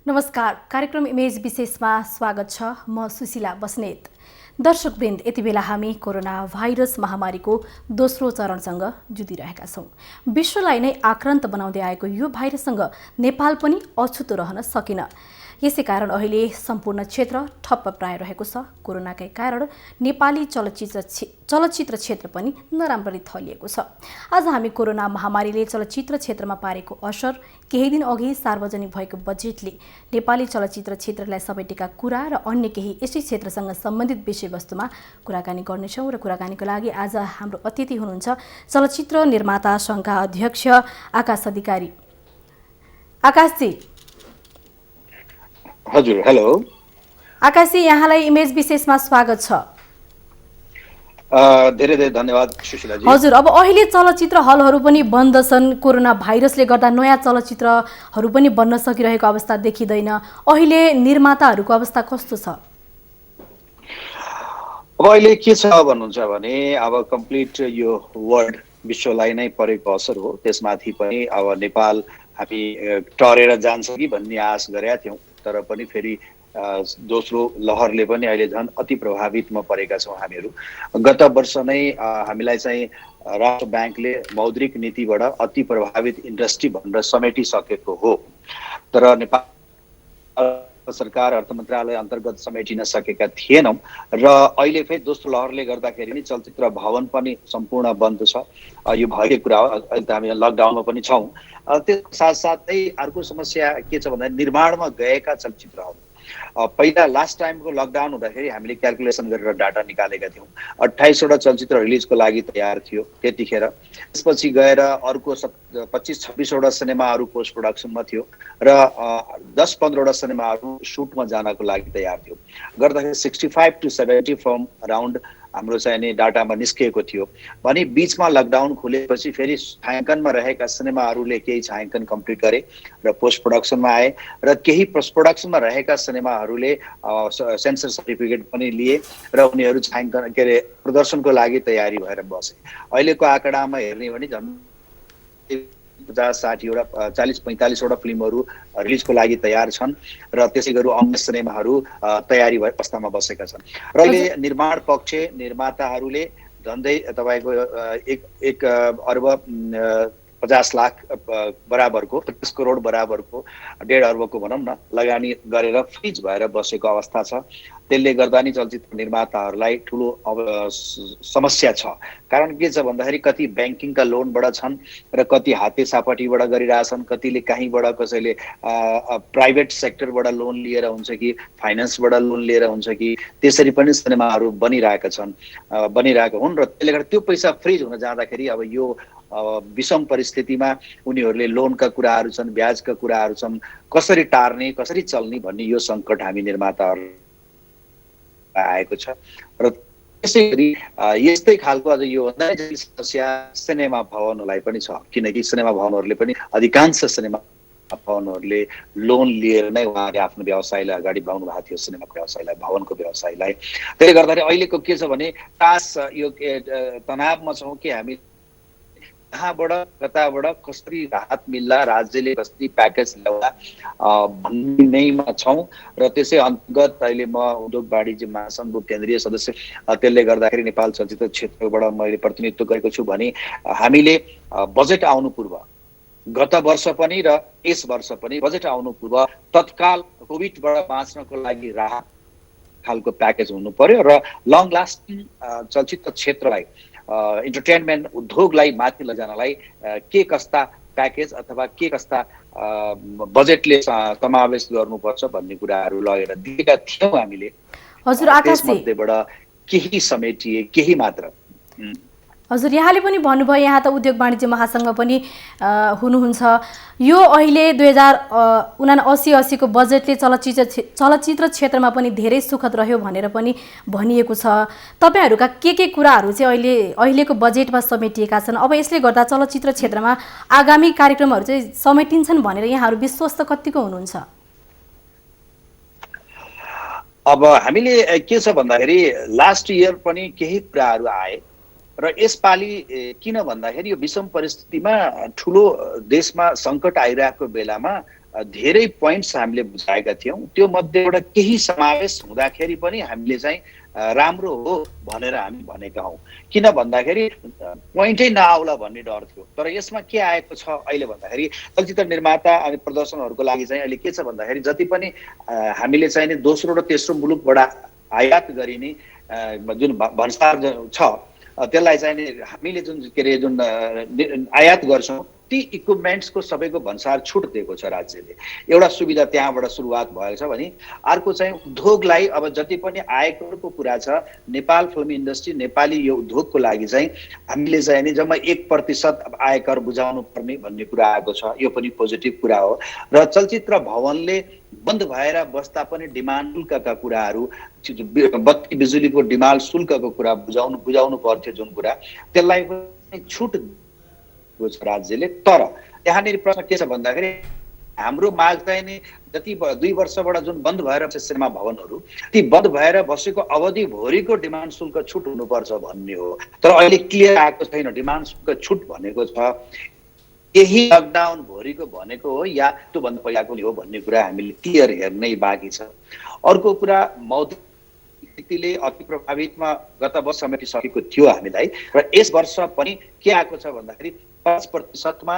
नमस्कार, कार्यक्रम इमेज विशेषमा स्वागत छ। म सुशीला बस्नेत। दर्शकवृन्द, यति बेला हामी कोरोना भाइरस महामारीको दोस्रो चरणसँग जुधिरहेका छौँ। विश्वलाई नै आक्रान्त बनाउँदै आएको यो भाइरससँग नेपाल पनि अछुतो रहन सकेन। यसै कारण अहिले सम्पूर्ण क्षेत्र ठप्प प्राय रहेको छ। कोरोनाकै कारण नेपाली चलचित्र क्षेत्र पनि नराम्ररी थलिएको छ। आज हामी कोरोना महामारीले चलचित्र क्षेत्रमा पारेको असर, केही दिन अघि सार्वजनिक भएको बजेटले नेपाली चलचित्र क्षेत्रलाई समेटेका कुरा र अन्य केही यसै क्षेत्रसँग सम्बन्धित विषयवस्तुमा कुराकानी गर्नेछौँ। र कुराकानीको लागि आज हाम्रो अतिथि हुनुहुन्छ चलचित्र निर्माता सङ्घका अध्यक्ष आकाश अधिकारी। आकाशजी। हजुर, हेलो आकाशजी, यहाँलाई इमेज विशेषमा स्वागत छ। धेरै धेरै धन्यवाद सुशीलाजी। हजुर, अब अहिले चलचित्र हलहरू पनि बन्द छन्। कोरोना भाइरसले गर्दा नयाँ चलचित्रहरू पनि बन्न सकिरहेको अवस्था देखिँदैन। अहिले निर्माताहरूको अवस्था कस्तो छ? अब अहिले के छ भन्नुहुन्छ भने अब कम्प्लिट यो वर्ल्ड विश्वलाई नै परेको असर हो। त्यसमाथि पनि अब नेपाल हामी टरेर जान्छ कि भन्ने आश गरेका थियौँ, तर पनि फेरि दोस्रो लहरले पनि अहिले झन् अति प्रभावितमा परेका छौँ हामीहरू। गत वर्ष नै हामीलाई चाहिँ राष्ट्र ब्याङ्कले मौद्रिक नीतिबाट अति प्रभावित इन्डस्ट्री भनेर समेटिसकेको हो, तर नेपाल सरकार अर्थ मन्त्रालय अन्तर्गत समेटिन सकेका थिएनौँ। र अहिले फेरि दोस्रो लहरले गर्दाखेरि नि चलचित्र भवन पनि सम्पूर्ण बन्द छ। यो भएकै कुरा हो। अहिले त हामी लकडाउनमा पनि छौँ। त्यसको साथसाथै अर्को समस्या के छ भन्दा निर्माणमा गएका चलचित्रहरू पहिला लास्ट टाइमको लकडाउन हुँदाखेरि हामीले क्यालकुलेसन गरेर डाटा निकालेका थियौँ। 28वटा चलचित्र रिलिजको लागि तयार थियो त्यतिखेर। त्यसपछि गएर अर्को 25-26वटा सिनेमाहरू पोस्ट प्रोडक्सनमा थियो र 10-15वटा सिनेमाहरू सुटमा जानको लागि तयार थियो। गर्दाखेरि 65 to 70 फिल्म अराउन्ड हाम्रो चाहिँ नि डाटामा निस्किएको थियो भने बिचमा लकडाउन खुलेपछि फेरि छायाङ्कनमा रहेका सिनेमाहरूले केही छायाङ्कन कम्प्लिट गरे र पोस्ट प्रोडक्सनमा आए र केही पोस्ट प्रोडक्सनमा रहेका सिनेमाहरूले सेन्सर सर्टिफिकेट पनि लिए र उनीहरू छायाङ्कन के अरे प्रदर्शनको लागि तयारी भएर बसे। अहिलेको आँकडामा हेर्ने भने झन् 50-60वटा 40-45वटा फिल्महरू रिलिजको लागि तयार छन् र त्यसै गरी अन्य सिनेमाहरू तयारी भए अवस्थामा बसेका छन्। र अहिले निर्माण पक्ष निर्माताहरूले झन्डै तपाईँको 1 अर्ब 50 लाख बराबरको 50 करोड बराबरको 1.5 अर्बको भनौँ न लगानी गरेर फ्रिज भएर बसेको अवस्था छ। त्यसले गर्दा नि चलचित्र निर्माताहरूलाई ठुलो समस्या छ। कारण के छ भन्दाखेरि कति ब्याङ्किङका लोनबाट छन् र कति हाते सापटीबाट गरिरहेछन्, कतिले कहीँबाट कसैले प्राइभेट सेक्टरबाट लोन लिएर हुन्छ कि फाइनेन्सबाट लोन लिएर हुन्छ कि त्यसरी पनि सिनेमाहरू बनिरहेका हुन् र त्यसले गर्दा त्यो पैसा फ्रिज हुन जाँदाखेरि अब यो विषम परिस्थितिमा उनीहरूले लोनका कुराहरू छन्, ब्याजका कुराहरू छन्, कसरी टार्ने कसरी चल्ने भन्ने यो सङ्कट हामी निर्माताहरू आएको छ। र त्यसै गरी यस्तै खालको अझ यो भन्दा समस्या सिनेमा भवनहरूलाई पनि छ, किनकि सिनेमा भवनहरूले पनि अधिकांश सिनेमा भवनहरूले लोन लिएर नै उहाँले आफ्नो व्यवसायलाई अगाडि बढाउनु भएको थियो, सिनेमाको व्यवसायलाई, भवनको व्यवसायलाई। त्यसले गर्दाखेरि अहिलेको के छ भने यो तनावमा छौँ कि हामी कहाँबाट कताबाट कसरी राहत मिल्ला, राज्यले कसरी प्याकेज ल्याउला भन्ने नैमा छौँ। र त्यसै अन्तर्गत अहिले म उद्योग वाणिज्य महासङ्घको केन्द्रीय सदस्य, त्यसले गर्दाखेरि नेपाल चलचित्र क्षेत्रबाट मैले प्रतिनिधित्व गरेको छु भने हामीले बजेट आउनु पूर्व गत वर्ष पनि र यस वर्ष पनि बजेट आउनु पूर्व तत्काल कोभिडबाट बाँच्नको लागि राहत खालको प्याकेज हुनु पर्यो र लङ लास्टिङ चलचित्र क्षेत्रलाई इन्टरटेनमेन्ट उद्योगलाई माथि लैजानलाई के कस्ता प्याकेज अथवा के कस्ता बजेटले समावेश गर्नुपर्छ भन्ने कुराहरू लगेर दिएका थियौँ हामीले। हजुर आकाशजी, त्यसमध्येबाट केही समेटिए, केही मात्र। हजुर, यहाँले पनि भन्नुभयो, यहाँ त उद्योग वाणिज्य महासङ्घ पनि हुनुहुन्छ। यो अहिले 2079-80 को बजेटले चलचित्र क्षेत्रमा पनि धेरै सुखद रह्यो भनेर पनि भनिएको छ। तपाईँहरूका के कुराहरू चाहिँ अहिलेको बजेटमा समेटिएका छन्? अब यसले गर्दा चलचित्र क्षेत्रमा आगामी कार्यक्रमहरू चाहिँ समेटिन्छन् भनेर यहाँहरू विश्वस्त कतिको हुनुहुन्छ? अब हामीले के छ भन्दाखेरि लास्ट इयर पनि केही कुराहरू आए र यसपालि किन भन्दाखेरि यो विषम परिस्थितिमा ठुलो देशमा सङ्कट आइरहेको बेलामा धेरै पोइन्ट्स हामीले बुझाएका थियौँ। त्यो मध्येबाट केही समावेश हुँदाखेरि पनि हामीले चाहिँ राम्रो हो भनेर हामी भनेका हौँ। किन भन्दाखेरि पोइन्टै नआउला भन्ने डर थियो। तर यसमा के आएको छ अहिले भन्दाखेरि चलचित्र निर्माता अनि प्रदर्शनहरूको लागि चाहिँ अहिले के छ भन्दाखेरि जति पनि हामीले चाहिँ नि दोस्रो र तेस्रो मुलुकबाट आयात गरिने जुन भन्सार छ त्यसलाई चाहिँ नि हामीले जुन के अरे जुन आयात गर्छौँ ती इक्विपमेन्ट्सको सबैको भन्सार छुट दिएको छ राज्यले। एउटा सुविधा त्यहाँबाट सुरुवात भएको छ भने अर्को चाहिँ उद्योगलाई अब जति पनि आयकरको कुरा छ नेपाल फिल्म इन्डस्ट्री नेपाली यो उद्योगको लागि चाहिँ हामीले चाहिँ नि जम्मा 1% आयकर बुझाउनु पर्ने भन्ने कुरा आएको छ। यो पनि पोजिटिभ कुरा हो। र चलचित्र भवनले बन्द भएर बस्दा पनि डिमान्ड शुल्कका कुराहरू बत्ती बिजुलीको डिमान्ड शुल्कको कुरा बुझाउनु पर्थ्यो जुन कुरा त्यसलाई पनि छुट राज्यले। तर त्यहाँनिर प्रश्न के छ भन्दाखेरि हाम्रो माग चाहिँ नि जति 2 वर्षबाट जुन बन्द भएर सिनेमा भवनहरू ती बन्द भएर बसेको अवधिभरिको डिमान्ड शुल्क छुट हुनुपर्छ भन्ने हो। तर अहिले क्लियर आएको छैन डिमान्ड शुल्क छुट भनेको छ यही लकडाउन भरिको भनेको हो या त्यो भन्दा पहिलाको हो भन्ने कुरा हामीले क्लियर हेर्नै बाँकी छ। अर्को कुरा मौद्रिक स्थितिले अति प्रभावितमा गत वर्ष समेटिसकेको थियो हामीलाई र यस वर्ष पनि के आएको छ भन्दाखेरि 5%मा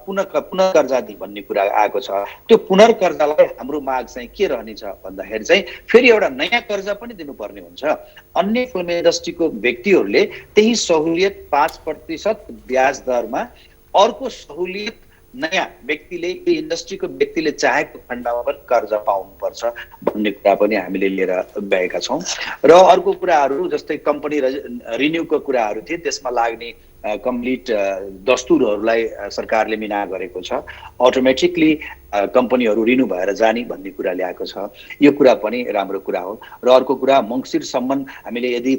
पुनर्कर्जा दिने भन्ने कुरा आएको छ। त्यो पुनर्कर्जालाई हाम्रो माग चाहिँ के रहनेछ भन्दाखेरि चाहिँ फेरि एउटा नयाँ कर्जा पनि दिनुपर्ने हुन्छ। अन्य फिल्म इन्डस्ट्रीको व्यक्तिहरूले त्यही सहुलियत 5% ब्याज दरमा अर्को सहुलियत नयाँ व्यक्तिले इन्डस्ट्रीको व्यक्तिले चाहेको खण्डमा पनि कर्जा पाउनुपर्छ भन्ने कुरा पनि हामीले लिएर गएका छौँ। र अर्को कुराहरू जस्तै कम्पनी रिन्युको कुराहरू थिए त्यसमा लाग्ने कम्प्लिट दस्तुरहरूलाई सरकारले मिना गरेको छ। अटोमेटिकली कम्पनीहरू रिन्यू भएर जाने भन्ने कुरा ल्याएको छ। यो कुरा पनि राम्रो कुरा हो। र अर्को कुरा मङ्सिरसम्म हामीले यदि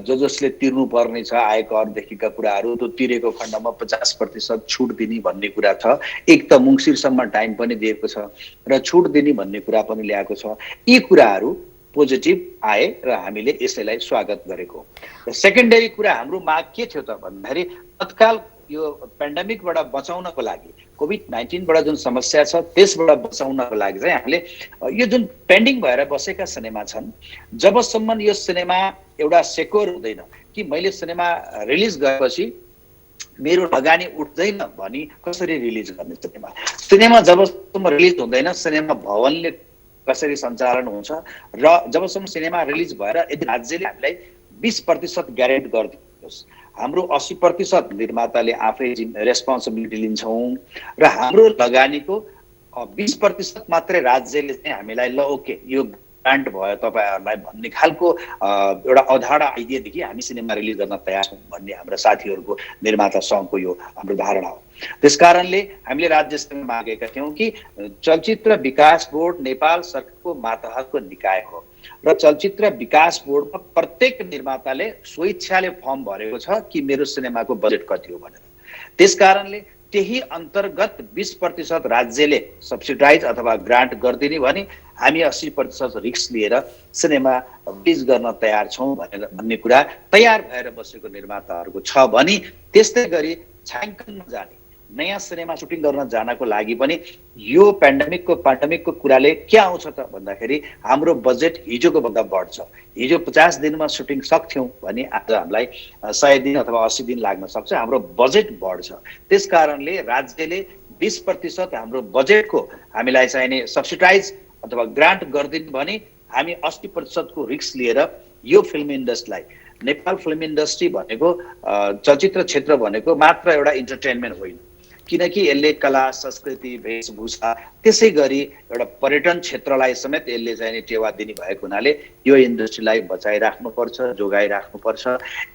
जसले तिर्नु पर्ने छ आयकरदेखिका कुराहरू त्यो तिरेको खण्डमा 50% छुट दिने भन्ने कुरा छ। एक त मङ्सिरसम्म टाइम पनि दिएको छ र छुट दिने भन्ने कुरा पनि ल्याएको छ। यी कुराहरू पोजिटिभ आए र हामीले यसैलाई स्वागत गरेको। र सेकेन्डरी कुरा हाम्रो माग के थियो त भन्दाखेरि तत्काल यो पेन्डेमिकबाट बचाउनको लागि कोभिड-19बाट जुन समस्या छ त्यसबाट बचाउनको लागि चाहिँ हामीले यो जुन पेन्डिङ भएर बसेका सिनेमा छन् जबसम्म यो सिनेमा एउटा सेक्योर हुँदैन कि मैले सिनेमा रिलिज गरेपछि मेरो लगानी उठ्दैन भनी कसरी रिलिज गर्ने सिनेमा जबसम्म रिलिज हुँदैन सिनेमा भवनले कसरी सञ्चालन हुन्छ र जबसम्म सिनेमा रिलिज भएर यदि राज्यले हामीलाई 20% ग्यारेन्ट गरिदियोस् हाम्रो 80% निर्माताले आफै रेस्पोन्सिबिलिटी लिन्छौँ र हाम्रो लगानीको 20% मात्रै राज्यले चाहिँ हामीलाई ल ओके यो ग्रान्ट भयो तपाईहरुलाई भन्ने खालको एउटा अधारा आइदिएदेखि हामी सिनेमा रिलिज गर्न तयार छौँ भन्ने हाम्रो साथीहरूको निर्माता सङ्घको यो हाम्रो धारणा हो। त्यसकारणले हामीले राज्यसँग मागेका थियौँ कि चलचित्र विकास बोर्ड नेपाल सरकारको मातहतको निकाय हो र चलचित्र विकास बोर्डमा प्रत्येक निर्माताले स्वेच्छाले फर्म भरेको छ कि मेरो सिनेमाको बजेट कति हो भनेर। त्यसकारणले त्यही अन्तर्गत 20% राज्यले सब्सिडाइज अथवा ग्रान्ट गरिदिने भने हामी 80% रिस्क लिएर सिनेमा रिलिज गर्न तयार छौँ भनेर भन्ने कुरा तयार भएर बसेको निर्माताहरूको छ भने त्यस्तै गरी छायाङ्कनमा जाने नयाँ सिनेमा सुटिङ गर्न जानको लागि पनि यो पेन्डेमिकको कुराले के आउँछ त भन्दाखेरि हाम्रो बजेट हिजोको भन्दा बढ्छ। हिजो 50 दिनमा सुटिङ सक्थ्यौँ भने आज हामीलाई 100 दिन अथवा 80 दिन लाग्न सक्छ। हाम्रो बजेट बढ्छ। त्यसकारणले राज्यले 20% हाम्रो बजेटको हामीलाई चाहिने सब्सिडाइज अथवा ग्रान्ट गरिदिनु भने हामी 80% को रिस्क लिएर यो फिल्म इन्डस्ट्रीलाई नेपाल फिल्म इन्डस्ट्री भनेको चलचित्र क्षेत्र भनेको मात्र एउटा इन्टरटेनमेन्ट होइन किनकि यसले कला संस्कृति वेशभूषा त्यसै गरी एउटा पर्यटन क्षेत्रलाई समेत यसले चाहिँ टेवा दिने भएको हुनाले यो इन्डस्ट्रीलाई बचाइराख्नुपर्छ जोगाइराख्नुपर्छ।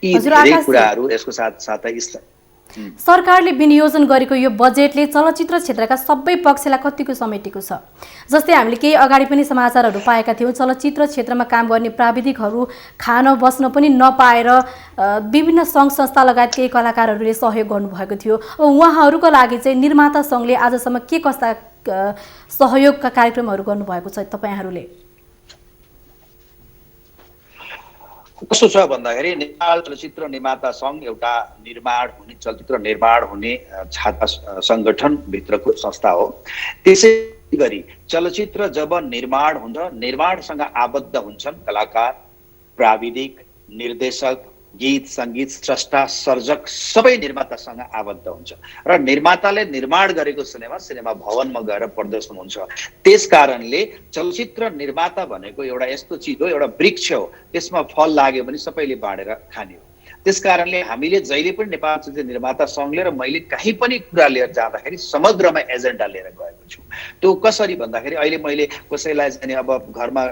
यी धेरै कुराहरू यसको साथसाथै सरकारले विनियोजन गरेको यो बजेटले चलचित्र क्षेत्रका सबै पक्षलाई कतिको समेटेको छ? जस्तै हामीले केही अगाडि पनि समाचारहरू पाएका थियौँ चलचित्र क्षेत्रमा काम गर्ने प्राविधिकहरू खान बस्न पनि नपाएर विभिन्न सङ्घ संस्था लगायत केही कलाकारहरूले सहयोग गर्नुभएको थियो। अब उहाँहरूको लागि चाहिँ निर्माता सङ्घले आजसम्म के कस्ता सहयोगका कार्यक्रमहरू गर्नुभएको छ तपाईँहरूले? कस्तो छ भन्दाखेरि नेपाल चलचित्र निर्माता सङ्घ एउटा चलचित्र निर्माण हुने छाता सङ्गठन भित्रको संस्था हो। त्यसै गरी चलचित्र जब निर्माण हुन्छ, निर्माणसँग आबद्ध हुन्छन् कलाकार, प्राविधिक, निर्देशक, गीत सङ्गीत स्रष्टा, सर्जक सबै निर्मातासँग आबद्ध हुन्छ र निर्माताले निर्माण गरेको सिनेमा भवनमा गएर प्रदर्शन हुन्छ। त्यस कारणले चलचित्र निर्माता भनेको एउटा यस्तो चिज हो, एउटा वृक्ष हो, त्यसमा फल लाग्यो भने सबैले बाँडेर खाने हो। त्यस कारणले हामीले जहिले पनि नेपाल चलचित्र निर्माता सङ्घले र मैले कहीँ पनि कुरा लिएर जाँदाखेरि समग्रमा एजेन्डा लिएर गएको छु। त्यो कसरी भन्दाखेरि अहिले मैले कसैलाई चाहिँ अब घरमा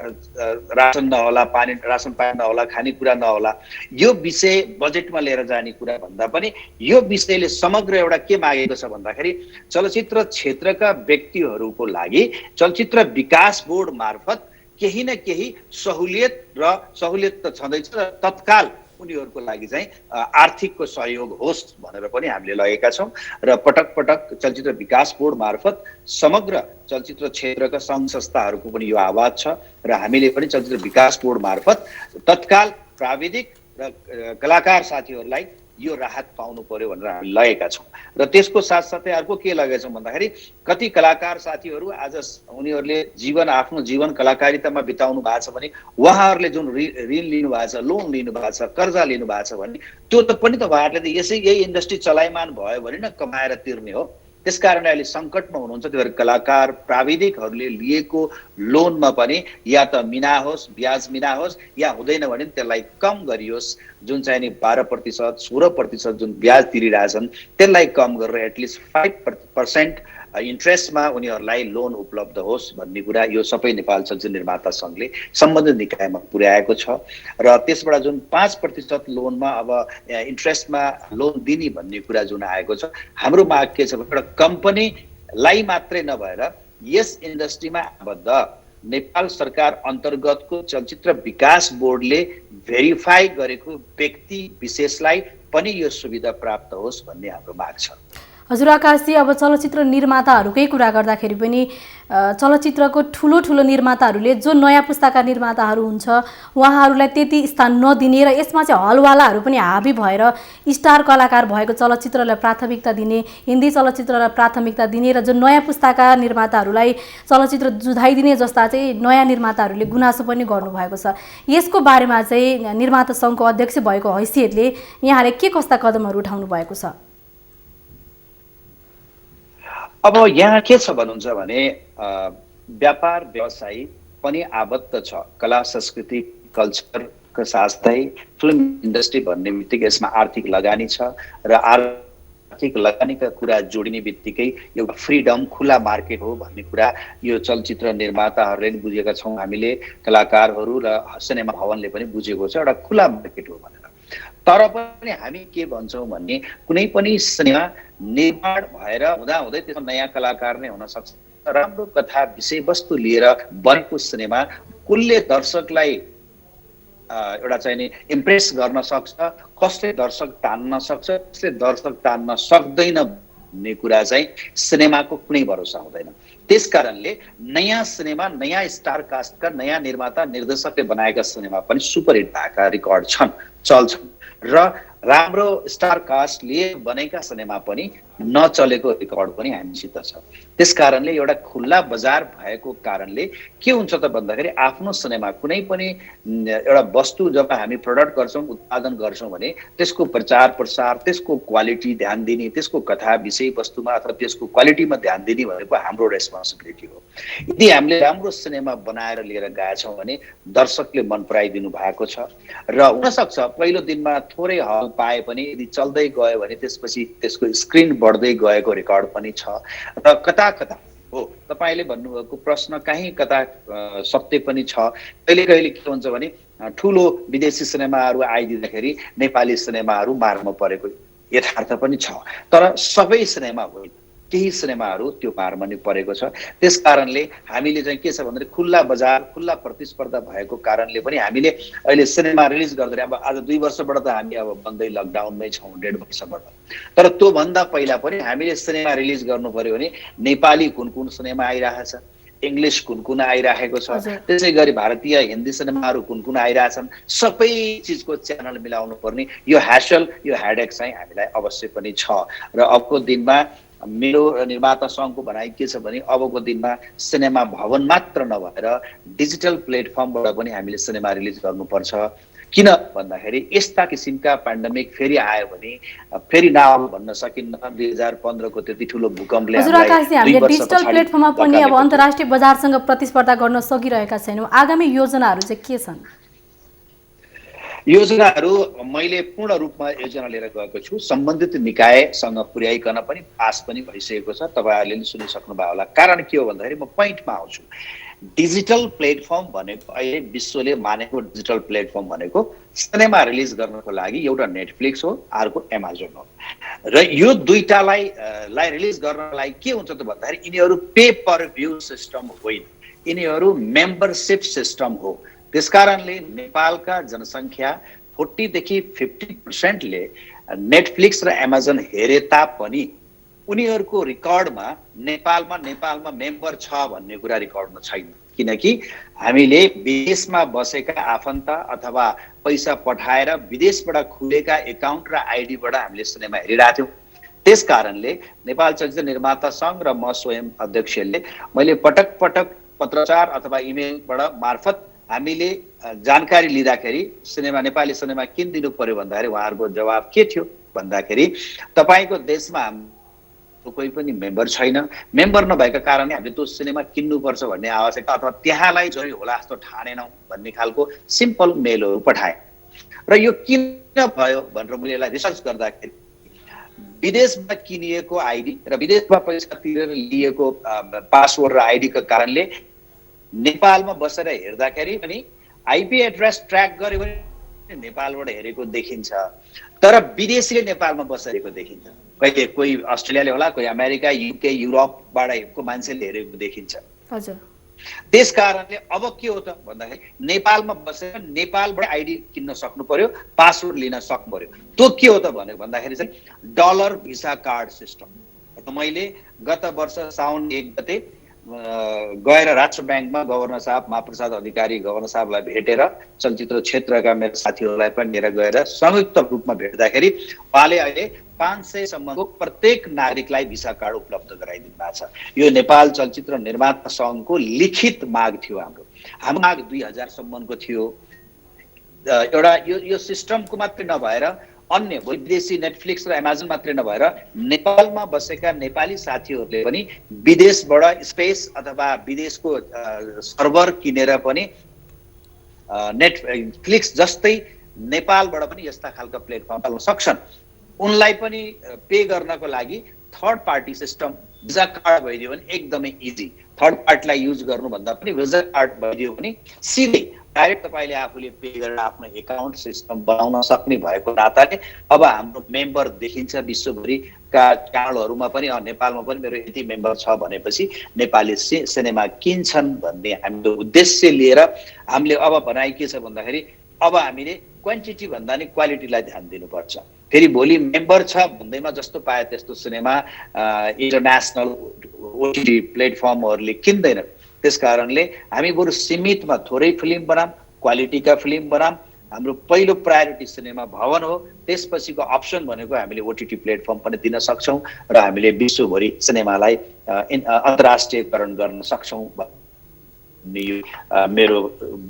रासन नहोला, रासन पानी नहोला, खानेकुरा नहोला, यो विषय बजेटमा लिएर जाने कुरा भन्दा पनि यो विषयले समग्र एउटा के मागेको छ भन्दाखेरि चलचित्र क्षेत्रका व्यक्तिहरूको लागि चलचित्र विकास बोर्ड मार्फत केही न केही सहुलियत त छँदैछ र तत्काल उनीहरूको लागि चाहिँ आर्थिकको सहयोग होस् भनेर पनि हामीले लगेका छौँ र पटक पटक चलचित्र विकास बोर्ड मार्फत समग्र चलचित्र क्षेत्रका सङ्घ संस्थाहरूको पनि यो आवाज छ र हामीले पनि चलचित्र विकास बोर्ड मार्फत तत्काल प्राविधिक र कलाकार साथीहरूलाई यो राहत पाउनु पर्यो भनेर हामी लगेका छौँ। र त्यसको साथसाथै अर्को के लगेका छौँ भन्दाखेरि कति कलाकार साथीहरू आज उनीहरूले आफ्नो जीवन कलाकारितामा बिताउनु भएको छ भने उहाँहरूले जुन ऋण लिनुभएको छ, लोन लिनुभएको छ, कर्जा लिनुभएको छ भने त्यो त पनि त उहाँहरूले त यही इन्डस्ट्री चलायमान भयो भने न कमाएर तिर्ने हो। त्यसकारणले अहिले सङ्कटमा हुनुहुन्छ। त्यो भएर कलाकार प्राविधिकहरूले लिएको लोनमा पनि या त मिना होस्, ब्याज मिना होस्, या हुँदैन भने त्यसलाई कम गरियोस्। जुन चाहिँ नि 12%, 16% जुन ब्याज तिरिरहेछन् त्यसलाई कम गरेर एटलिस्ट 5% इन्ट्रेस्टमा उनीहरूलाई लोन उपलब्ध होस् भन्ने कुरा यो सबै नेपाल चलचित्र निर्माता सङ्घले सम्बन्धित निकायमा पुर्याएको छ। र त्यसबाट जुन 5% लोनमा अब इन्ट्रेस्टमा लोन दिने भन्ने कुरा जुन आएको छ, हाम्रो माग के छ भने एउटा कम्पनीलाई मात्रै नभएर यस इन्डस्ट्रीमा आबद्ध नेपाल सरकार अन्तर्गतको चलचित्र विकास बोर्डले भेरिफाई गरेको व्यक्ति विशेषलाई पनि यो सुविधा प्राप्त होस् भन्ने हाम्रो माग छ। हजुर आकाशजी, अब चलचित्र निर्माताहरूकै कुरा गर्दाखेरि पनि चलचित्रको ठुलो निर्माताहरूले जो नयाँ पुस्ताका निर्माताहरू हुन्छ उहाँहरूलाई त्यति स्थान नदिने र यसमा चाहिँ हलवालाहरू पनि हाबी भएर स्टार कलाकार भएको चलचित्रलाई प्राथमिकता दिने, हिन्दी चलचित्रलाई प्राथमिकता दिने र जो नयाँ पुस्ताका निर्माताहरूलाई चलचित्र जुधाइदिने जस्ता चाहिँ नयाँ निर्माताहरूले गुनासो पनि गर्नुभएको छ। यसको बारेमा चाहिँ निर्माता सङ्घको अध्यक्ष भएको हैसियतले यहाँले के कस्ता कदमहरू उठाउनु भएको छ? अब यहाँ के छ भन्नुहुन्छ भने व्यापार व्यवसाय पनि आबद्ध छ। कला संस्कृति कल्चरको साथै फिल्म इन्डस्ट्री भन्ने बित्तिकै यसमा आर्थिक लगानी छ र आर्थिक लगानीका कुरा जोडिने बित्तिकै एउटा फ्रिडम, खुला मार्केट हो भन्ने कुरा यो चलचित्र निर्माताहरूले पनि बुझेका छौँ, हामीले कलाकारहरू र सिनेमा भवनले पनि बुझेको छ, एउटा खुला मार्केट हो भनेर। तर पनि हामी के भन्छौँ भने कुनै पनि सिनेमा निर्माण भएर हुँदाहुँदै त्यसमा नयाँ कलाकार नै हुन सक्छ। राम्रो कथा विषयवस्तु लिएर बनेको सिनेमा कुनले दर्शकलाई एउटा चाहिँ नि इम्प्रेस गर्न सक्छ, कसले दर्शक तान्न सक्छ, कसले दर्शक तान्न सक्दैन भन्ने कुरा चाहिँ सिनेमाको कुनै भरोसा हुँदैन। त्यसकारणले नयाँ सिनेमा, नयाँ स्टार कास्टका नयाँ निर्माता निर्देशकले बनाएका सिनेमा पनि सुपरहिट भएका रेकर्ड छन्, चल्छन् र राम्रो स्टार कास्टले बनेका सिनेमा पनि नचलेको रेकर्ड पनि हामीसित छ। त्यसकारणले एउटा खुल्ला बजार भएको कारणले के हुन्छ त भन्दाखेरि आफ्नो सिनेमा कुनै पनि एउटा वस्तु जब हामी प्रडक्ट गर्छौँ, उत्पादन गर्छौँ भने त्यसको प्रचार प्रसार, त्यसको क्वालिटी ध्यान दिने, त्यसको कथा विषयवस्तुमा अथवा त्यसको क्वालिटीमा ध्यान दिने भनेको हाम्रो रेस्पोन्सिबिलिटी हो। यदि हामीले राम्रो सिनेमा बनाएर लिएर गएछौँ भने दर्शकले मन पराइदिनु भएको छ र हुनसक्छ पहिलो दिनमा थोरै हल पाए पनि यदि चल्दै गयो भने त्यसपछि त्यसको स्क्रिन बढ्दै गएको रेकर्ड पनि छ। र कता हो तपाईँले भन्नुभएको प्रश्न कहीँ कता सत्य पनि छ। कहिले कहिले के हुन्छ भने ठुलो विदेशी सिनेमाहरू आइदिँदाखेरि नेपाली सिनेमाहरू मारमा परेको यथार्थ पनि छ, तर सबै सिनेमा होइन, केही सिनेमाहरू त्यो मारमा नै परेको छ। त्यस कारणले हामीले चाहिँ के छ भन्दाखेरि खुल्ला बजार, खुल्ला प्रतिस्पर्धा भएको कारणले पनि हामीले अहिले सिनेमा रिलिज गर्दै, अब आज 2 वर्षबाट त हामी अब बन्दै लकडाउनमै छौँ, 1.5 वर्षबाट, तर त्यो भन्दा पहिला पनि हामीले सिनेमा रिलिज गर्नु पर्यो भने नेपाली कुन कुन सिनेमा आइरहेछ, इङ्ग्लिस कुन कुन आइराखेको छ, हजुर। त्यसै गरी भारतीय हिन्दी सिनेमाहरू कुन कुन आइरहेछन्, सबै चिजको च्यानल मिलाउनु पर्ने यो ह्यासल, यो हेडेक चाहिँ हामीलाई अवश्य पनि छ। र अबको दिनमा मेरो निर्माता सङ्घको भनाइ के छ भने अबको दिनमा सिनेमा भवन मात्र नभएर डिजिटल प्लेटफर्मबाट पनि हामीले सिनेमा रिलिज गर्नुपर्छ। किन भन्दाखेरि यस्ता किसिमका पेन्डेमिक फेरि आयो भने फेरि नआउनु भन्न सकिन्न। 2015 को त्यति ठुलो भूकम्पले हजुर आकाशजी, हामीले डिजिटल प्लेटफर्ममा पनि अब अन्तर्राष्ट्रिय बजारसँग प्रतिस्पर्धा गर्न सकिरहेका छैनौँ। आगामी योजनाहरू चाहिँ के छन्? योजनाहरू मैले पूर्ण रूपमा योजना लिएर गएको छु। सम्बन्धित निकायसँग पुर्याइकन पनि पास पनि भइसकेको छ। तपाईँहरूले पनि सुनिसक्नुभयो होला। कारण के हो भन्दाखेरि म पोइन्टमा आउँछु। डिजिटल प्लेटफर्म भनेको अहिले विश्वले मानेको डिजिटल प्लेटफर्म भनेको सिनेमा रिलिज गर्नको लागि एउटा नेटफ्लिक्स हो, अर्को एमाजोन हो। र यो दुईटालाई रिलिज गर्नलाई के हुन्छ त भन्दाखेरि यिनीहरू पे पर भ्यू सिस्टम होइन, यिनीहरू मेम्बरसिप सिस्टम हो। त्यसकारणले नेपालका जनसङ्ख्या 40 देखि 50% ले नेटफ्लिक्स र एमाजोन हेरे तापनि उनीहरूको रिकर्डमा नेपालमा मेम्बर छ भन्ने कुरा रिकर्डमा छैन। किनकि हामीले विदेशमा बसेका आफन्त अथवा पैसा पठाएर विदेशबाट खुलेका एकाउन्ट र आइडीबाट हामीले सिनेमा हेरिरहेको थियौँ। त्यस कारणले नेपाल चलचित्र निर्माता सङ्घ र म स्वयं अध्यक्षले मैले पटक पटक पत्रचार अथवा इमेलबाट मार्फत हामीले जानकारी लिँदाखेरि नेपाली सिनेमा किन दिनु पर्यो भन्दाखेरि उहाँहरूको जवाब के थियो भन्दाखेरि तपाईँको देशमा कोही पनि मेम्बर छैन, मेम्बर नभएका कारणले हामीले त्यो सिनेमा किन्नुपर्छ भन्ने आवश्यकता अथवा त्यहाँलाई जरुरी होला जस्तो ठानेनौँ भन्ने खालको सिम्पल मेलहरू पठाए। र यो किन भयो भनेर मैले यसलाई रिसर्च गर्दाखेरि विदेशमा किनिएको आइडी र विदेशमा पैसा तिरेर लिएको पासवर्ड र आइडीको कारणले नेपालमा बसेर हेर्दाखेरि पनि आइपी एड्रेस ट्र्याक गर्यो भने नेपालबाट हेरेको देखिन्छ, तर विदेशीले नेपालमा बसेको देखिन्छ। कहिले कोही अस्ट्रेलियाले होला, कोही अमेरिका, युके, युरोपबाटको मान्छेले हेरेको देखिन्छ। हजुर। त्यस कारणले अब के हो त भन्दाखेरि नेपालमा बसेर नेपालबाट आइडी किन्न सक्नु पर्यो, पासवर्ड लिन सक्नु पर्यो। त्यो के हो त भनेर भन्दाखेरि चाहिँ डलर भिसा कार्ड सिस्टम। मैले गत वर्ष साउन 1 गते गएर राष्ट्र ब्याङ्कमा गभर्नर साहब महाप्रसाद अधिकारी गभर्नर साहबलाई भेटेर चलचित्र क्षेत्रका मेरो साथीहरूलाई पनि लिएर गएर संयुक्त रूपमा भेट्दाखेरि उहाँले अहिले 500 सम्मको प्रत्येक नागरिकलाई भिसा कार्ड उपलब्ध गराइदिनु भएको छ। यो नेपाल चलचित्र निर्माता सङ्घको लिखित माग थियो। हाम्रो माग 2000 सम्मको थियो। एउटा यो सिस्टमको मात्रै नभएर अन्य विदेशी नेटफ्लिक्स र एमाजोन मात्रै नभएर नेपालमा बसेका नेपाली साथीहरूले पनि विदेशबाट स्पेस अथवा विदेशको सर्भर किनेर पनि नेटफ्लिक्स जस्तै नेपालबाट पनि यस्ता खालका प्लेटफर्म चलाउन सक्छन्। उनलाई पनि पे गर्नको लागि third party system visa card भइदियो भने एकदमै इजी। थर्ड पार्टीलाई युज गर्नुभन्दा पनि भिजा कार्ड भइदियो भने सिधै डाइरेक्ट तपाईँले आफूले पे गरेर आफ्नो एकाउन्ट सिस्टम बनाउन सक्ने भएको नाताले अब हाम्रो मेम्बर देखिन्छ विश्वभरिका च्यानलहरूमा पनि। नेपालमा पनि मेरो यति मेम्बर छ भनेपछि नेपाली सिनेमा किन्छन् भन्ने हाम्रो उद्देश्य लिएर हामीले अब भनाइ के छ भन्दाखेरि अब हामीले क्वान्टिटी भन्दा नि क्वालिटीलाई ध्यान दिनुपर्छ। फेरि भोलि मेम्बर छ भन्दैमा जस्तो पाए त्यस्तो सिनेमा इन्टरनेसनल ओटिटी प्लेटफर्महरूले किन्दैन। त्यस कारणले हामी बरु सीमितमा थोरै फिल्म बनाऊँ, क्वालिटीका फिल्म बनाऊँ। हाम्रो पहिलो प्रायोरिटी सिनेमा भवन हो, त्यसपछिको अप्सन भनेको हामीले ओटिटी प्लेटफर्म पनि दिन सक्छौँ र हामीले विश्वभरि सिनेमालाई अन्तर्राष्ट्रियकरण गर्न सक्छौँ भन्ने मेरो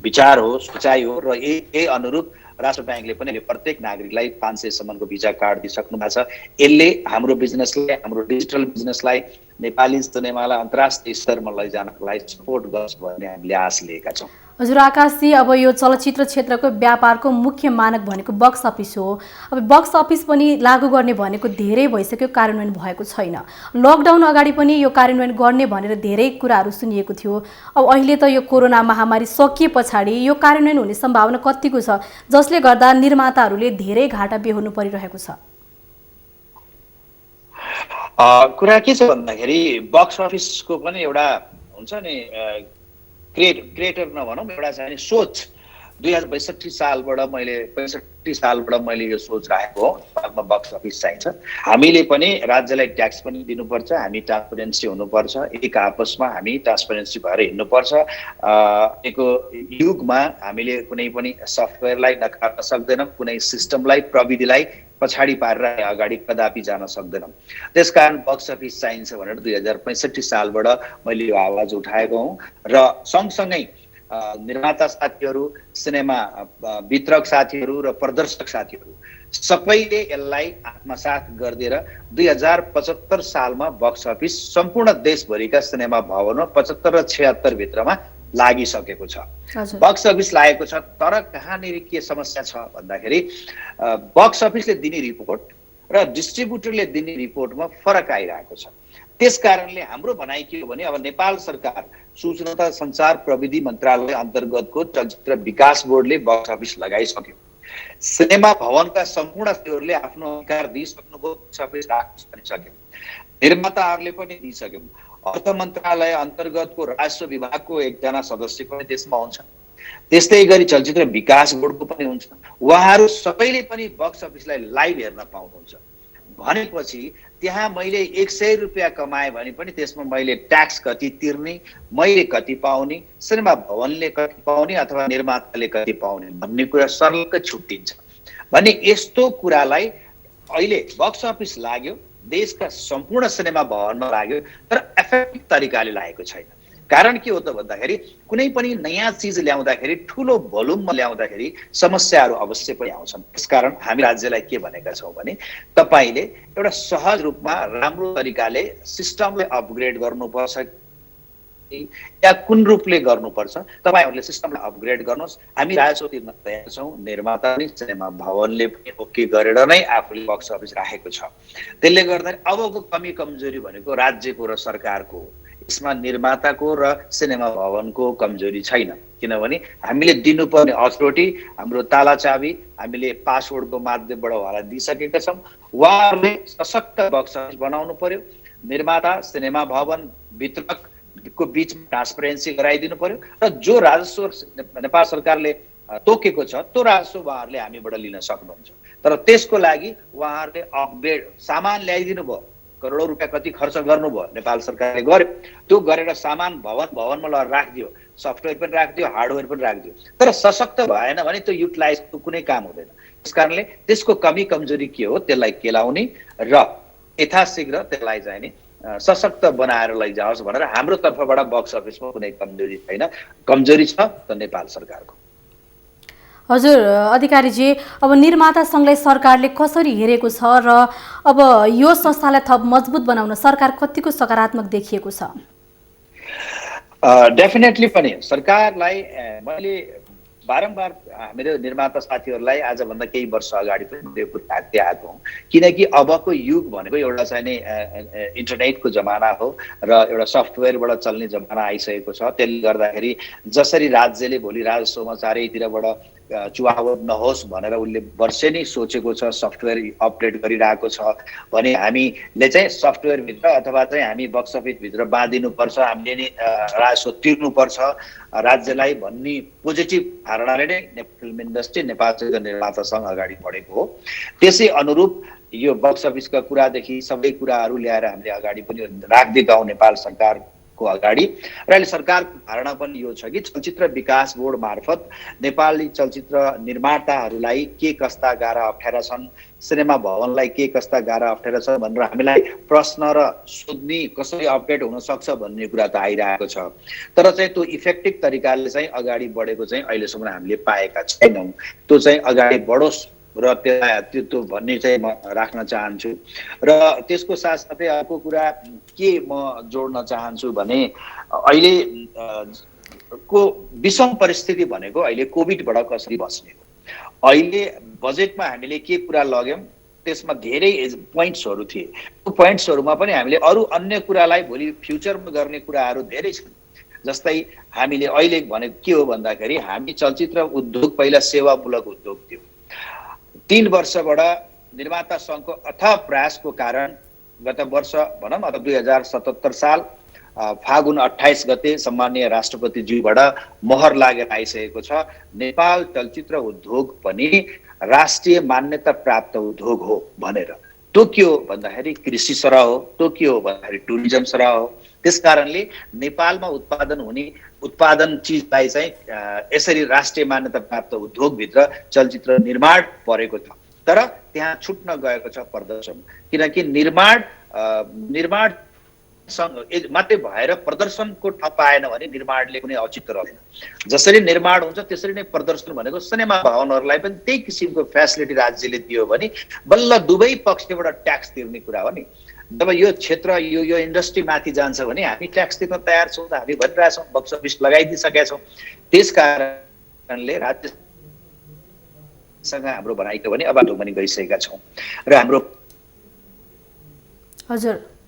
विचार हो, सोचाइ हो। र यही अनुरूप राष्ट्र ब्याङ्कले पनि प्रत्येक नागरिकलाई 500 सम्मको भिजा कार्ड दिइसक्नु भएको छ। यसले हाम्रो बिजनेसलाई, हाम्रो डिजिटल बिजनेसलाई, नेपाली सिनेमालाई अन्तर्राष्ट्रिय स्तरमा लैजानको लागि सपोर्ट गर्छ भन्ने हामीले आश लिएका छौँ। हजुर आकाशजी, अब यो चलचित्र क्षेत्रको व्यापारको मुख्य मानक भनेको बक्स अफिस हो। अब बक्स अफिस पनि लागू गर्ने भनेको धेरै भइसक्यो, कार्यान्वयन भएको छैन। लकडाउन अगाडि पनि यो कार्यान्वयन गर्ने भनेर धेरै कुराहरू सुनिएको थियो। अब अहिले त यो कोरोना महामारी सकिए पछाडि यो कार्यान्वयन हुने सम्भावना कतिको छ, जसले गर्दा निर्माताहरूले धेरै घाटा बेहोर्नु परिरहेको छ? कुरा के छ भन्दाखेरि बक्स अफिसको पनि एउटा हुन्छ नि क्रिएटर नभनौँ, एउटा चाहिँ सोच 2062 सालबाट मैले यो सोच राखेको हो, नेपालमा बक्स अफिस चाहिन्छ। हामीले पनि राज्यलाई ट्याक्स पनि दिनुपर्छ, हामी ट्रान्सपेरेन्सी हुनुपर्छ, एक आपसमा हामी ट्रान्सपेरेन्सी भएर हिँड्नुपर्छ। यो युगमा हामीले कुनै पनि सफ्टवेयरलाई नकार्न सक्दैनौँ, कुनै सिस्टमलाई, प्रविधिलाई पछाडि पारेर अगाडि कदापि जान सक्दैनौँ। त्यसकारण बक्स अफिस चाहिन्छ भनेर 2065 सालबाट मैले यो आवाज उठाएको हुँ। र सँगसँगै निर्माता साथीहरू, सिनेमा वितरक साथीहरू र प्रदर्शक साथीहरू सबैले यसलाई आत्मसात गरिदिएर 2075 सालमा बक्स अफिस सम्पूर्ण देशभरिका सिनेमा भवनमा 75 र 76 भित्रमा लागिसकेको छ। बक्स अफिस लागेको छ, तर कहाँनिर के समस्या छ भन्दाखेरि बक्स अफिसले दिने रिपोर्ट र डिस्ट्रिब्युटरले दिने रिपोर्टमा फरक आइरहेको छ। त्यसकारणले हाम्रो भनाइ के हो भने अब नेपाल सरकार सूचना तथा सञ्चार प्रविधि मन्त्रालय अन्तर्गतको चलचित्र विकास बोर्डले बक्स अफिस लगाइसक्यो। सिनेमा भवनका सम्पूर्ण साथीहरूले आफ्नो अधिकार दिइसक्नुभयो, बक्स अफिस राख्न पनि सक्यो, निर्माताहरूले पनि दिइसक्यो। अर्थ मन्त्रालय अन्तर्गतको राजस्व विभागको एकजना सदस्य पनि त्यसमा हुन्छ, त्यस्तै गरी चलचित्र विकास बोर्डको पनि हुन्छ। उहाँहरू सबैले पनि बक्स अफिसलाई लाइभ हेर्न पाउनुहुन्छ। भनेपछि त्यहाँ मैले 100 रुपियाँ कमाएँ भने पनि त्यसमा मैले ट्याक्स कति तिर्ने, मैले कति पाउने, सिनेमा भवनले कति पाउने अथवा निर्माताले कति पाउने भन्ने कुरा सरलकै छुट्टिन्छ। भने यस्तो कुरालाई अहिले बक्स अफिस लाग्यो, देशका सम्पूर्ण सिनेमा भवनमा लाग्यो, तर इफेक्टिभ तरिकाले लागेको छैन। कारण के हो त भन्दाखेरि कुनै पनि नयाँ चिज ल्याउँदाखेरि, ठुलो भोल्युममा ल्याउँदाखेरि समस्याहरू अवश्य पनि आउँछन्। त्यसकारण हामी राज्यलाई के भनेका छौँ भने तपाईँले एउटा सहज रूपमा राम्रो तरिकाले सिस्टमलाई अपग्रेड गर्नुपर्छ या कुन रूपले गर्नुपर्छ, तपाईँहरूले सिस्टमलाई अपग्रेड गर्नुहोस्। हामी राजस्व तिर्न तयार छौँ, निर्माता पनि सिनेमा भवनले पनि ओके गरेर नै आफूले बक्स अफिस राखेको छ। त्यसले गर्दा अबको कमी कमजोरी भनेको राज्यको र सरकारको हो, यसमा निर्माताको र सिनेमा भवनको कमजोरी छैन। किनभने हामीले दिनुपर्ने अथोरिटी, हाम्रो ताला चाबी हामीले पासवर्डको माध्यमबाट उहाँलाई दिइसकेका छौँ। उहाँहरूले सशक्त बक्स अफिस बनाउनु पर्यो, निर्माता, सिनेमा भवन, वितरकको बिचमा ट्रान्सपेरेन्सी गराइदिनु पर्यो र जो राजस्व नेपाल सरकारले तोकेको छ त्यो राजस्व उहाँहरूले हामीबाट लिन सक्नुहुन्छ। तर त्यसको लागि उहाँहरूले अपग्रेड सामान ल्याइदिनु भयो, करोडौँ रुपियाँ कति खर्च गर्नुभयो, नेपाल सरकारले गर्यो, त्यो गरेर सामान भवनमा लगेर राखिदियो, सफ्टवेयर पनि राखिदियो, हार्डवेयर पनि राखिदियो, तर सशक्त भएन भने त्यो युटिलाइज कुनै काम हुँदैन। त्यस कारणले त्यसको कमी कमजोरी के हो त्यसलाई केलाउने र यथाशीघ्र त्यसलाई चाहिँ नि सशक्त बनाएर लैजाओस् भनेर हाम्रो तर्फबाट बक्स अफिसमा कुनै कमजोरी छैन। कमजोरी छ त नेपाल सरकारको। हजुर अधिकारीजी, अब निर्माता सङ्घलाई सरकारले कसरी हेरेको छ र अब यो संस्थालाई थप मजबुत बनाउन सरकार कतिको सकारात्मक देखिएको छ? डेफिनेटली पनि सरकारलाई मैले बारम्बार मेरो निर्माता साथीहरूलाई आजभन्दा केही वर्ष अगाडि पनि राख्दै आएको हुँ। किनकि अबको युग भनेको एउटा चाहिँ नि इन्टरनेटको जमाना हो र एउटा सफ्टवेयरबाट चल्ने जमाना आइसकेको छ। त्यसले गर्दाखेरि जसरी राज्यले भोलि राजस्वमा चारैतिरबाट चुहावट नहोस् भनेर उसले वर्षे नै सोचेको छ, सफ्टवेयर अपडेट गरिरहेको छ भने हामीले चाहिँ सफ्टवेयरभित्र अथवा चाहिँ हामी बक्स अफिसभित्र बाँधिनुपर्छ, हामीले नि राजस्व तिर्नुपर्छ राज्यलाई भन्ने पोजिटिभ धारणाले नै फिल्म इन्डस्ट्री, नेपाल चलचित्र निर्माता सङ्घ अगाडि बढेको हो। त्यसै अनुरूप यो बक्स अफिसका कुरादेखि सबै कुराहरू ल्याएर हामीले अगाडि पनि राख्दै गयौँ नेपाल सरकारको अगाडि। र अहिले सरकारको धारणा पनि यो छ कि चलचित्र विकास बोर्ड मार्फत नेपाली चलचित्र निर्माताहरूलाई के कस्ता गाह्रा अप्ठ्यारा छन्, सिनेमा भवनलाई के कस्ता गाह्रा अप्ठ्यारा छ भनेर हामीलाई प्रश्न र सोध्ने, कसरी अपडेट हुन सक्छ भन्ने कुरा त आइरहेको छ। तर चाहिँ त्यो इफेक्टिभ तरिकाले चाहिँ अगाडि बढेको चाहिँ अहिलेसम्म हामीले पाएका छैनौँ। त्यो चाहिँ अगाडि बढोस् र त्यसलाई त्यो भन्ने चाहिँ म राख्न चाहन्छु। र त्यसको साथसाथै अर्को कुरा के म जोड्न चाहन्छु भने अहिले को विषम परिस्थिति भनेको अहिले कोभिडबाट कसरी बस्ने हो। अहिले बजेटमा हामीले के कुरा लग्यौँ त्यसमा धेरै पोइन्ट्सहरू थिए। त्यो पोइन्ट्सहरूमा पनि हामीले अरू अन्य कुरालाई भोलि फ्युचरमा गर्ने कुराहरू धेरै छन्। जस्तै हामीले अहिले भनेको के हो भन्दाखेरि हामी चलचित्र उद्योग पहिला सेवामूलक उद्योग थियो। 3 वर्षबाट निर्माता सङ्घको अथक प्रयासको कारण गत वर्ष भनौँ अथवा 2077 साल फागुन 28 गते सम्माननीय राष्ट्रपतिज्यूबाट मोहर लागेर आइसकेको छ। नेपाल चलचित्र उद्योग पनि राष्ट्रिय मान्यता प्राप्त उद्योग हो भनेर। त्यो के हो भन्दाखेरि कृषि सरह हो, त्यो के हो भन्दाखेरि टुरिज्म सरह हो। त्यसकारणले नेपालमा उत्पादन चिजलाई चाहिँ यसरी राष्ट्रिय मान्यता प्राप्त उद्योगभित्र चलचित्र निर्माण परेको छ। तर त्यहाँ छुट्न गएको छ प्रदर्शन, किनकि निर्माण मात्रै भएर प्रदर्शनको ठाउँ पाएन भने निर्माणले कुनै औचित्य रहँदैन। जसरी निर्माण हुन्छ त्यसरी नै प्रदर्शन भनेको सिनेमा भवनहरूलाई पनि त्यही किसिमको फेसिलिटी राज्यले दियो भने बल्ल दुवै पक्षबाट ट्याक्स तिर्ने कुरा हो नि। जब यो क्षेत्र यो इन्डस्ट्री माथि जान्छ भने हामी ट्याक्स तिर्न तयार छौँ त हामी भनिरहेछौँ, बक्स अफिस लगाइदिइसकेका छौँ। त्यस कारणले राज्यसँग हाम्रो भनाइको भने अब पनि गइसकेका छौँ र हाम्रो हजुर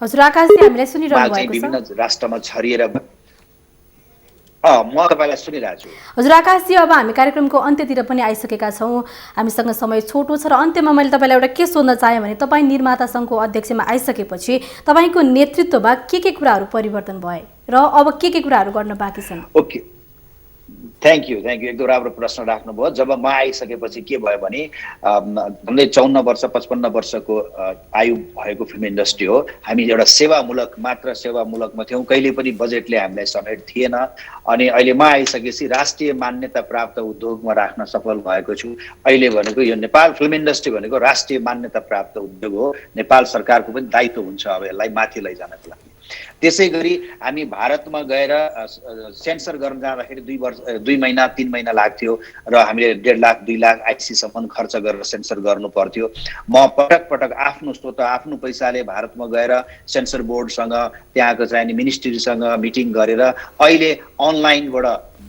हजुर आकाशजी हामीलाई सुनिरहनु भएको छ? विभिन्न राष्ट्रमा छरिएर म तपाईँलाई सुनिरहेको छु। हजुर आकाशजी, अब हामी कार्यक्रमको अन्त्यतिर पनि आइसकेका छौँ। हामीसँग समय छोटो छ र अन्त्यमा मैले तपाईँलाई एउटा के सोध्न चाहेँ भने तपाईँ निर्माता सङ्घको अध्यक्षमा आइसकेपछि तपाईँको नेतृत्वमा के कुराहरू परिवर्तन भए र अब के कुराहरू गर्न बाँकी छन्? ओके, थ्याङ्क यू एकदम राम्रो प्रश्न राख्नुभयो। जब म आइसकेपछि के भयो भने झन्डै 54 वर्ष 55 वर्षको आयु भएको फिल्म इन्डस्ट्री हो। हामी एउटा सेवामूलकमा थियौँ, कहिले पनि बजेटले हामीलाई समेट थिएन। अनि अहिले म आइसकेपछि राष्ट्रिय मान्यता प्राप्त उद्योगमा राख्न सफल भएको छु। अहिले भनेको यो नेपाल फिल्म इन्डस्ट्री भनेको राष्ट्रिय मान्यता प्राप्त उद्योग हो। नेपाल सरकारको पनि दायित्व हुन्छ अब यसलाई माथि लैजानको लागि। त्यसै गरी हामी भारतमा गएर सेन्सर गर्न जाँदाखेरि 2 महिना 3 महिना लाग्थ्यो र हामीले 1.5 लाख 2 लाख आइसीसम्म खर्च गरेर सेन्सर गर्नु पर्थ्यो। म पटक आफ्नो पैसाले भारतमा गएर सेन्सर बोर्डसँग त्यहाँको चाहिँ मिनिस्ट्रीसँग मिटिङ गरेर अहिले अनलाइनबाट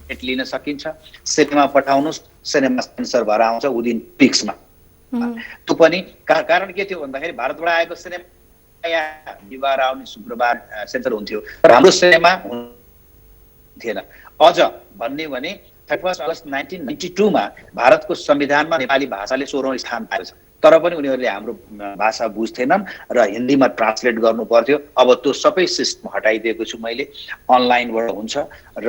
भेट लिन सकिन्छ। सिनेमा पठाउनुहोस्, सिनेमा सेन्सर भएर आउँछ विदिन पिक्समा। त्यो पनि कारण के थियो भन्दाखेरि भारतबाट आएको सिनेमा बिहिबार आउने शुक्रबार सेन्सर हुन्थ्यो तर हाम्रो सिनेमा थिएन। अझ भन्ने भने 31 अगस्त 1992 मा भारतको संविधानमा नेपाली भाषाले 16औं स्थान पाएको छ, तर पनि उनीहरूले हाम्रो भाषा बुझ्थेनन् र हिन्दीमा ट्रान्सलेट गर्नु पर्थ्यो। अब त्यो सबै सिस्टम हटाइदिएको छु मैले, अनलाइनबाट हुन्छ र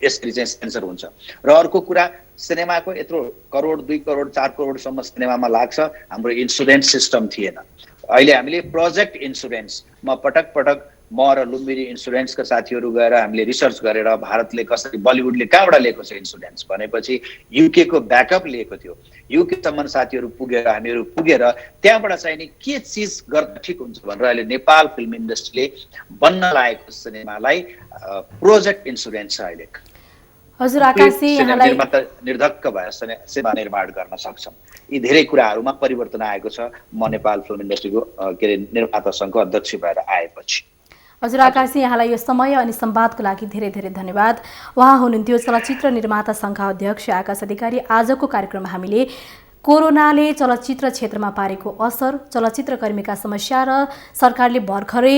यसरी चाहिँ सेन्सर हुन्छ। र अर्को कुरा, सिनेमाको यत्रो करोड 2 करोड 4 करोडसम्म सिनेमामा लाग्छ, हाम्रो इन्सुरेन्स सिस्टम थिएन। अहिले हामीले प्रोजेक्ट इन्सुरेन्स पटक म र लुम्बिनी इन्सुरेन्सका साथीहरू गएर हामीले रिसर्च गरेर भारतले कसरी बलिउडले कहाँबाट लिएको छ इन्सुरेन्स भनेपछि युके को ब्याकअप लिएको थियो। युके सम्म साथीहरू हामीहरू पुगेर त्यहाँबाट चाहिँ नि के चिज गर्दा ठिक हुन्छ भनेर अहिले नेपाल फिल्म इन्डस्ट्रीले बन्न लागेको सिनेमालाई प्रोजेक्ट इन्सुरेन्स छ अहिले। हजुर आकाशजी, यहाँलाई निर्धक्क भएर सेवा निर्माण गर्न सक्छौँ। यी धेरै कुराहरूमा परिवर्तन आएको छ म नेपाल फिल्म इन्डस्ट्रीको निर्माता सङ्घको अध्यक्ष भएर आएपछि। हजुर आकाशजी, यहाँलाई यो समय अनि संवादको लागि धेरै धेरै धन्यवाद। उहाँ हुनुहुन्थ्यो चलचित्र निर्माता सङ्घका अध्यक्ष आकाश अधिकारी। आजको कार्यक्रममा हामीले कोरोनाले चलचित्र क्षेत्रमा पारेको असर, चलचित्र कर्मीका समस्या र सरकारले भर्खरै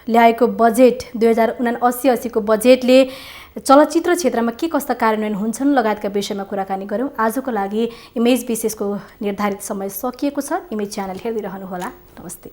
ल्याएको बजेट 2079-80 को बजेटले चलचित्र क्षेत्रमा के कस्ता कार्यान्वयन हुन्छन् लगायतका विषयमा कुराकानी गऱ्यौँ। आजको लागि इमेज विशेषको निर्धारित समय सकिएको छ। इमेज च्यानल हेर्दै रहनुहोला। नमस्ते।